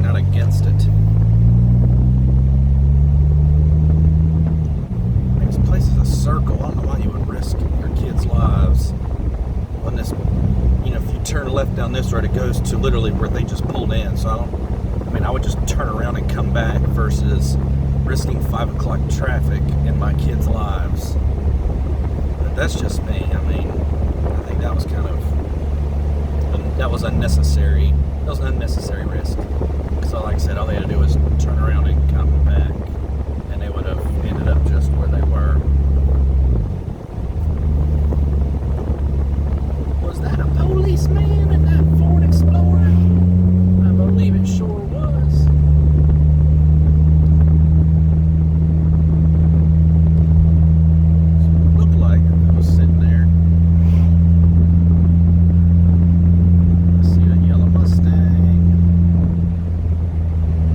not against it. I mean, this place is a circle. I don't know why you would risk your kids' lives on this. You know, if you turn left down this road, it goes to literally where they just pulled in. So I would just turn around and come back versus risking 5 o'clock traffic in my kids' lives. But that's just me. I mean, I think that was unnecessary. That was an unnecessary risk. So like I said, all they had to do was turn around and come back, and they would have ended up just where they were. Was that a policeman in that Ford Explorer? I believe it sure was. Looked like I was sitting there. I see a yellow Mustang.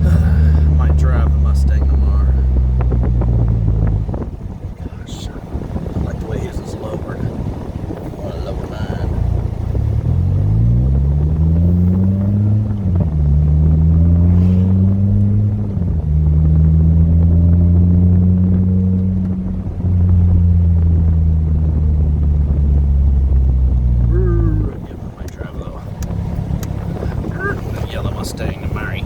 I might drive the Mustang tomorrow. Gosh, I like the way his is lowered. I want to lower mine. Yellow Mustang to marry.